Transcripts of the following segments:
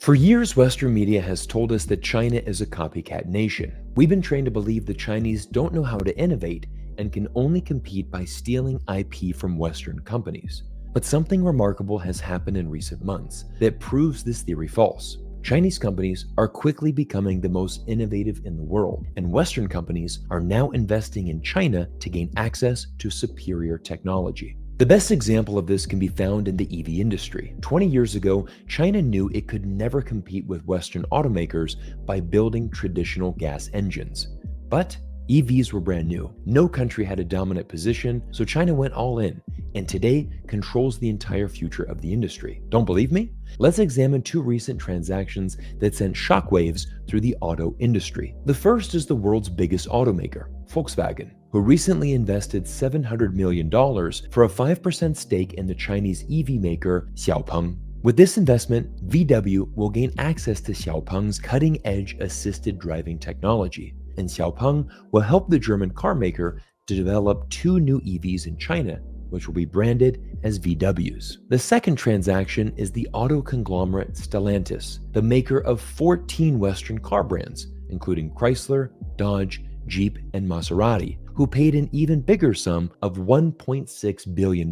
For years, Western media has told us that China is a copycat nation. We've been trained to believe the Chinese don't know how to innovate and can only compete by stealing IP from Western companies. But something remarkable has happened in recent months that proves this theory false. Chinese companies are quickly becoming the most innovative in the world, and Western companies are now investing in China to gain access to superior technology. The best example of this can be found in the EV industry. 20 years ago, China knew it could never compete with Western automakers by building traditional gas engines. But EVs were brand new. No country had a dominant position, so China went all in, and today controls the entire future of the industry. Don't believe me? Let's examine two recent transactions that sent shockwaves through the auto industry. The first is the world's biggest automaker, Volkswagen, who recently invested $700 million for a 5% stake in the Chinese EV maker Xiaopeng. With this investment, VW will gain access to Xiaopeng's cutting-edge assisted driving technology, and Xiaopeng will help the German car maker to develop two new EVs in China, which will be branded as VWs. The second transaction is the auto conglomerate Stellantis, the maker of 14 Western car brands, including Chrysler, Dodge, Jeep, and Maserati, who paid an even bigger sum of $1.6 billion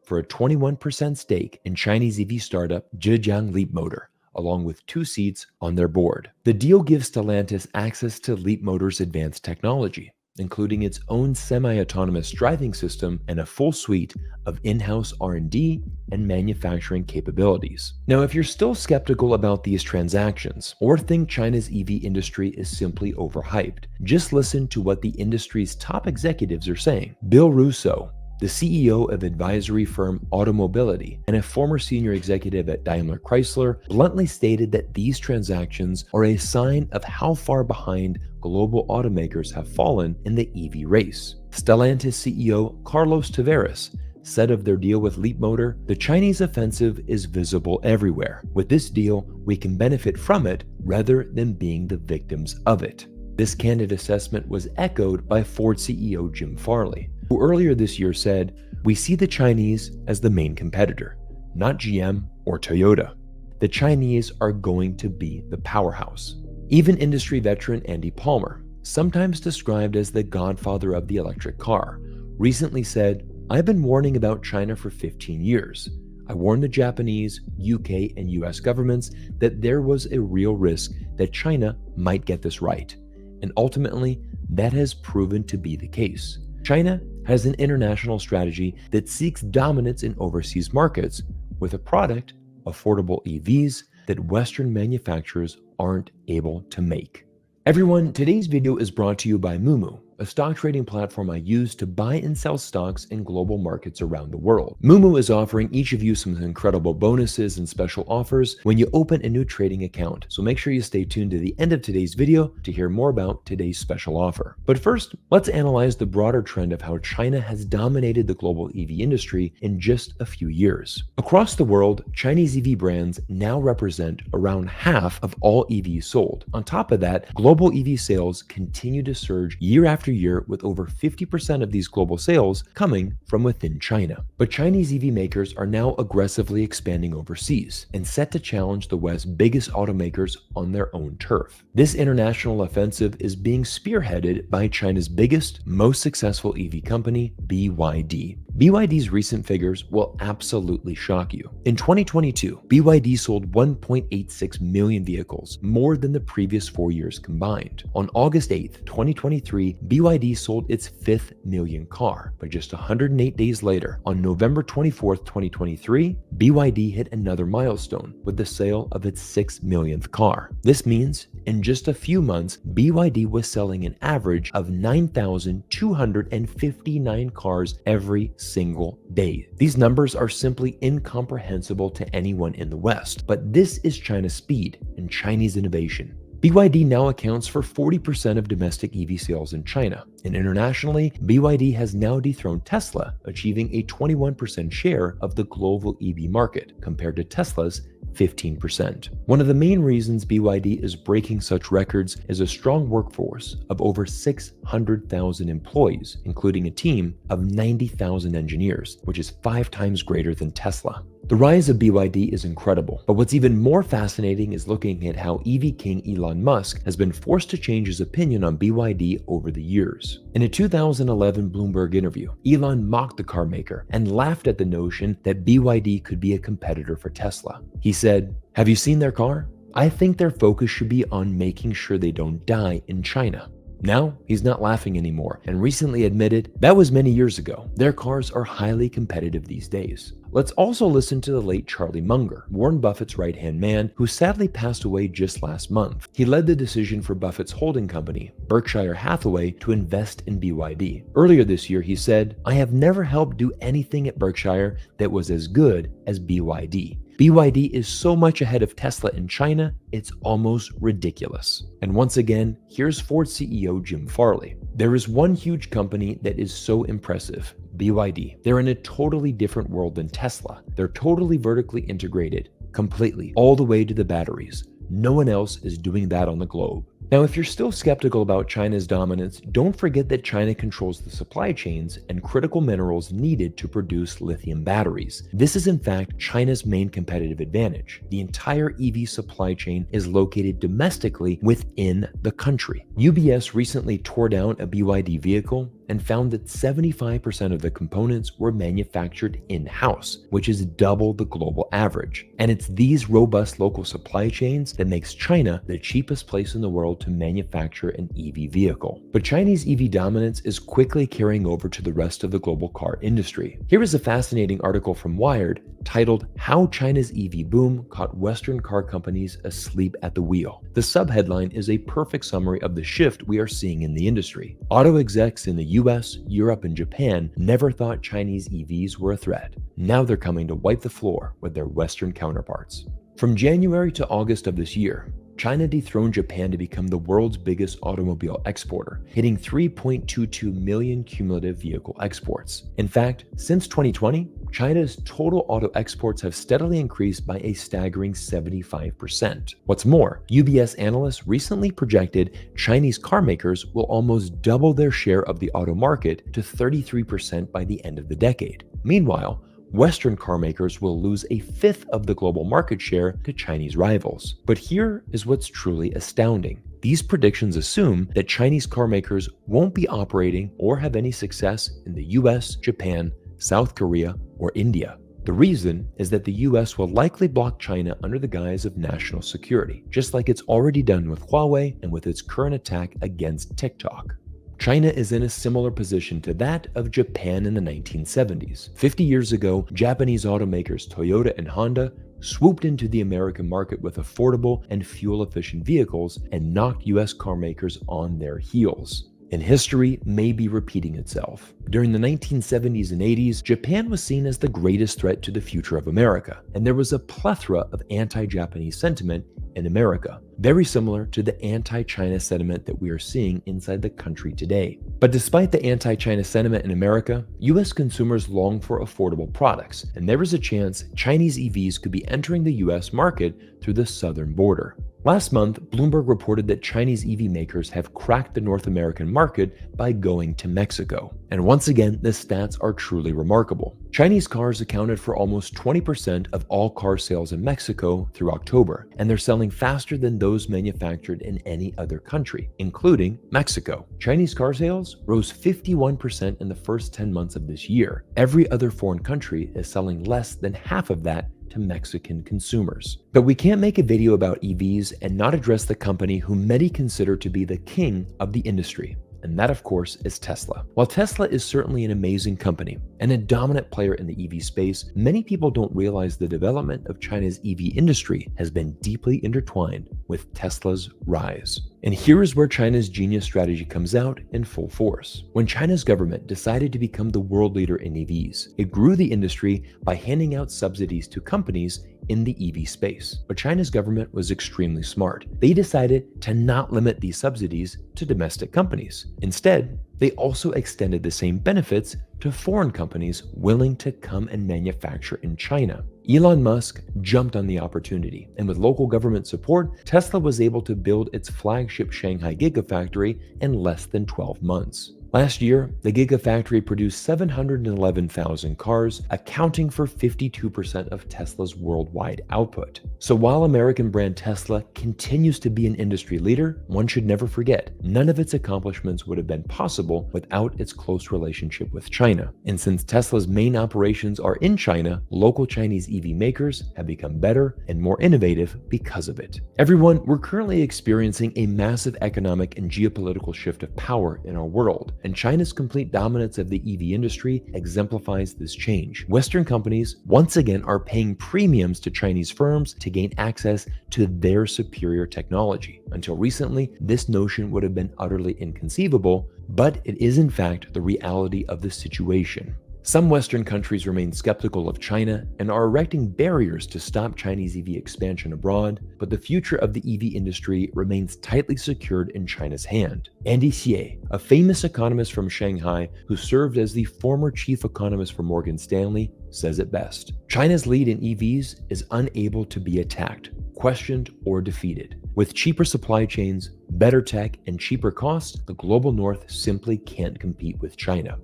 for a 21% stake in Chinese EV startup Zhejiang Leapmotor, along with two seats on their board. The deal gives Stellantis access to Leapmotor's advanced technology, including its own semi-autonomous driving system and a full suite of in-house R&D and manufacturing capabilities. Now, if you're still skeptical about these transactions or think China's EV industry is simply overhyped, just listen to what the industry's top executives are saying. Bill Russo, the CEO of advisory firm Automobility and a former senior executive at Daimler Chrysler, bluntly stated that these transactions are a sign of how far behind global automakers have fallen in the EV race. Stellantis CEO Carlos Tavares said of their deal with Leapmotor, "The Chinese offensive is visible everywhere. With this deal, we can benefit from it rather than being the victims of it." This candid assessment was echoed by Ford CEO Jim Farley, who earlier this year said, "We see the Chinese as the main competitor, not GM or Toyota. The Chinese are going to be the powerhouse." Even industry veteran Andy Palmer, sometimes described as the godfather of the electric car, recently said, "I've been warning about China for 15 years. I warned the Japanese, UK, and US governments that there was a real risk that China might get this right. And ultimately, that has proven to be the case. China has an international strategy that seeks dominance in overseas markets with a product, affordable EVs, that Western manufacturers aren't able to make." Everyone, today's video is brought to you by Moomoo, a stock trading platform I use to buy and sell stocks in global markets around the world. Moomoo is offering each of you some incredible bonuses and special offers when you open a new trading account, so make sure you stay tuned to the end of today's video to hear more about today's special offer. But first, let's analyze the broader trend of how China has dominated the global EV industry in just a few years. Across the world, Chinese EV brands now represent around half of all EVs sold. On top of that, global EV sales continue to surge year after year, with over 50% of these global sales coming from within China. But Chinese EV makers are now aggressively expanding overseas and set to challenge the West's biggest automakers on their own turf. This international offensive is being spearheaded by China's biggest, most successful EV company, BYD. BYD's recent figures will absolutely shock you. In 2022, BYD sold 1.86 million vehicles, more than the previous 4 years combined. On August 8th, 2023, BYD sold its 5th million car, but just 108 days later, on November 24th, 2023, BYD hit another milestone with the sale of its 6 millionth car. This means, in just a few months, BYD was selling an average of 9,259 cars every single day. These numbers are simply incomprehensible to anyone in the West, but this is China's speed and Chinese innovation. BYD now accounts for 40% of domestic EV sales in China, and internationally, BYD has now dethroned Tesla, achieving a 21% share of the global EV market, compared to Tesla's 15%. One of the main reasons BYD is breaking such records is a strong workforce of over 600,000 employees, including a team of 90,000 engineers, which is 5 times greater than Tesla. The rise of BYD is incredible, but what's even more fascinating is looking at how EV king Elon Musk has been forced to change his opinion on BYD over the years. In a 2011 Bloomberg interview, Elon mocked the car maker and laughed at the notion that BYD could be a competitor for Tesla. He said, "Have you seen their car? I think their focus should be on making sure they don't die in China." Now, he's not laughing anymore and recently admitted that was many years ago. Their cars are highly competitive these days. Let's also listen to the late Charlie Munger, Warren Buffett's right-hand man, who sadly passed away just last month. He led the decision for Buffett's holding company, Berkshire Hathaway, to invest in BYD. Earlier this year, he said, "I have never helped do anything at Berkshire that was as good as BYD. BYD is so much ahead of Tesla in China, it's almost ridiculous." And once again, here's Ford CEO Jim Farley. "There is one huge company that is so impressive, BYD. They're in a totally different world than Tesla. They're totally vertically integrated, completely, all the way to the batteries. No one else is doing that on the globe." Now, if you're still skeptical about China's dominance, don't forget that China controls the supply chains and critical minerals needed to produce lithium batteries. This is in fact China's main competitive advantage. The entire EV supply chain is located domestically within the country. UBS recently tore down a BYD vehicle and found that 75% of the components were manufactured in-house, which is double the global average. And it's these robust local supply chains that makes China the cheapest place in the world to manufacture an EV vehicle. But Chinese EV dominance is quickly carrying over to the rest of the global car industry. Here is a fascinating article from Wired titled "How China's EV Boom Caught Western Car Companies Asleep at the Wheel." The subheadline is a perfect summary of the shift we are seeing in the industry. Auto execs in the US, Europe, and Japan never thought Chinese EVs were a threat. Now they're coming to wipe the floor with their Western counterparts. From January to August of this year, China dethroned Japan to become the world's biggest automobile exporter, hitting 3.22 million cumulative vehicle exports. In fact, since 2020, China's total auto exports have steadily increased by a staggering 75%. What's more, UBS analysts recently projected Chinese car makers will almost double their share of the auto market to 33% by the end of the decade. Meanwhile, Western car makers will lose a fifth of the global market share to Chinese rivals. But here is what's truly astounding. These predictions assume that Chinese car makers won't be operating or have any success in the US, Japan, South Korea, or India. The reason is that the US will likely block China under the guise of national security, just like it's already done with Huawei and with its current attack against TikTok. China is in a similar position to that of Japan in the 1970s. 50 years ago, Japanese automakers Toyota and Honda swooped into the American market with affordable and fuel-efficient vehicles and knocked US car makers on their heels. And history may be repeating itself. During the 1970s and 80s, Japan was seen as the greatest threat to the future of America, and there was a plethora of anti-Japanese sentiment in America, very similar to the anti-China sentiment that we are seeing inside the country today. But despite the anti-China sentiment in America, US consumers long for affordable products, and there is a chance Chinese EVs could be entering the US market through the southern border. Last month, Bloomberg reported that Chinese EV makers have cracked the North American market by going to Mexico. And once again, the stats are truly remarkable. Chinese cars accounted for almost 20% of all car sales in Mexico through October, and they're selling faster than those manufactured in any other country, including Mexico. Chinese car sales rose 51% in the first 10 months of this year. Every other foreign country is selling less than half of that to Mexican consumers. But we can't make a video about EVs and not address the company who many consider to be the king of the industry. And that, of course, is Tesla. While Tesla is certainly an amazing company and a dominant player in the EV space, many people don't realize the development of China's EV industry has been deeply intertwined with Tesla's rise. And here is where China's genius strategy comes out in full force. When China's government decided to become the world leader in EVs, it grew the industry by handing out subsidies to companies in the EV space. But China's government was extremely smart. They decided to not limit these subsidies to domestic companies. Instead, they also extended the same benefits to foreign companies willing to come and manufacture in China. Elon Musk jumped on the opportunity, and with local government support, Tesla was able to build its flagship Shanghai Gigafactory in less than 12 months. Last year, the Gigafactory produced 711,000 cars, accounting for 52% of Tesla's worldwide output. So while American brand Tesla continues to be an industry leader, one should never forget, none of its accomplishments would have been possible without its close relationship with China. And since Tesla's main operations are in China, local Chinese EV makers have become better and more innovative because of it. Everyone, we're currently experiencing a massive economic and geopolitical shift of power in our world, and China's complete dominance of the EV industry exemplifies this change. Western companies once again are paying premiums to Chinese firms to gain access to their superior technology. Until recently, this notion would have been utterly inconceivable, but it is in fact the reality of the situation. Some Western countries remain skeptical of China and are erecting barriers to stop Chinese EV expansion abroad, but the future of the EV industry remains tightly secured in China's hand. Andy Xie, a famous economist from Shanghai who served as the former chief economist for Morgan Stanley, says it best. China's lead in EVs is unable to be attacked, questioned, or defeated. With cheaper supply chains, better tech, and cheaper costs, the global north simply can't compete with China.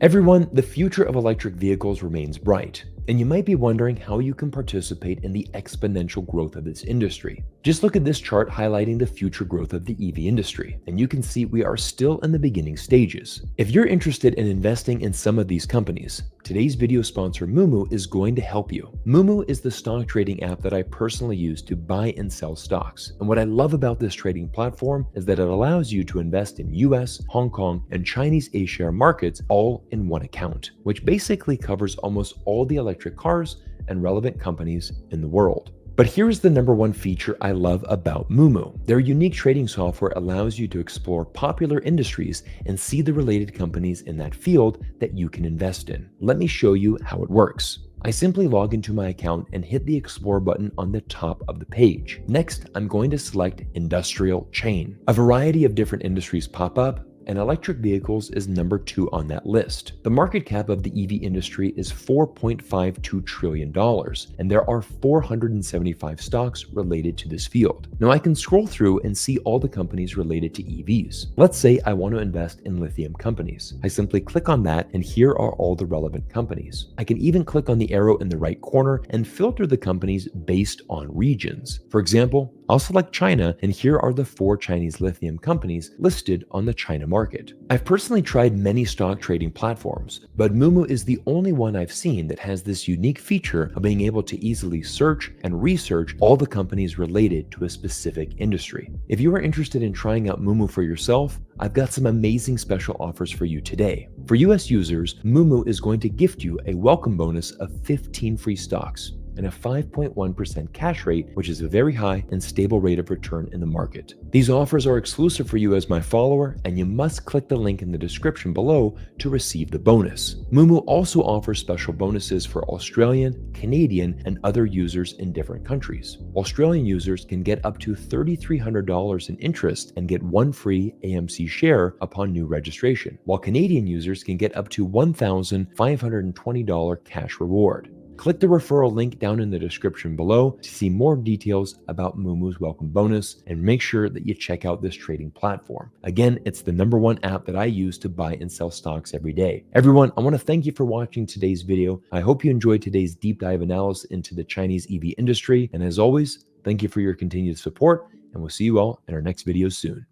Everyone, the future of electric vehicles remains bright, and you might be wondering how you can participate in the exponential growth of this industry. Just look at this chart highlighting the future growth of the EV industry, and you can see we are still in the beginning stages. If you're interested in investing in some of these companies, today's video sponsor Moomoo is going to help you. Moomoo is the stock trading app that I personally use to buy and sell stocks. And what I love about this trading platform is that it allows you to invest in US, Hong Kong, and Chinese A-share markets all in one account, which basically covers almost all the electric cars and relevant companies in the world. But here's the number one feature I love about Moomoo. Their unique trading software allows you to explore popular industries and see the related companies in that field that you can invest in. Let me show you how it works. I simply log into my account and hit the Explore button on the top of the page. Next, I'm going to select Industrial Chain. A variety of different industries pop up, and electric vehicles is number 2 on that list. The market cap of the EV industry is $4.52 trillion, and there are 475 stocks related to this field. Now I can scroll through and see all the companies related to EVs. Let's say I want to invest in lithium companies. I simply click on that, and here are all the relevant companies. I can even click on the arrow in the right corner and filter the companies based on regions. For example, I'll select China, and here are the 4 Chinese lithium companies listed on the China market. I've personally tried many stock trading platforms, but Moomoo is the only one I've seen that has this unique feature of being able to easily search and research all the companies related to a specific industry. If you are interested in trying out Moomoo for yourself, I've got some amazing special offers for you today. For US users, Moomoo is going to gift you a welcome bonus of 15 free stocks and a 5.1% cash rate, which is a very high and stable rate of return in the market. These offers are exclusive for you as my follower, and you must click the link in the description below to receive the bonus. Moomoo also offers special bonuses for Australian, Canadian, and other users in different countries. Australian users can get up to $3,300 in interest and get 1 free AMC share upon new registration, while Canadian users can get up to $1,520 cash reward. Click the referral link down in the description below to see more details about Moomoo's welcome bonus, and make sure that you check out this trading platform. Again, it's the number 1 app that I use to buy and sell stocks every day. Everyone, I want to thank you for watching today's video. I hope you enjoyed today's deep dive analysis into the Chinese EV industry. And as always, thank you for your continued support, and we'll see you all in our next video soon.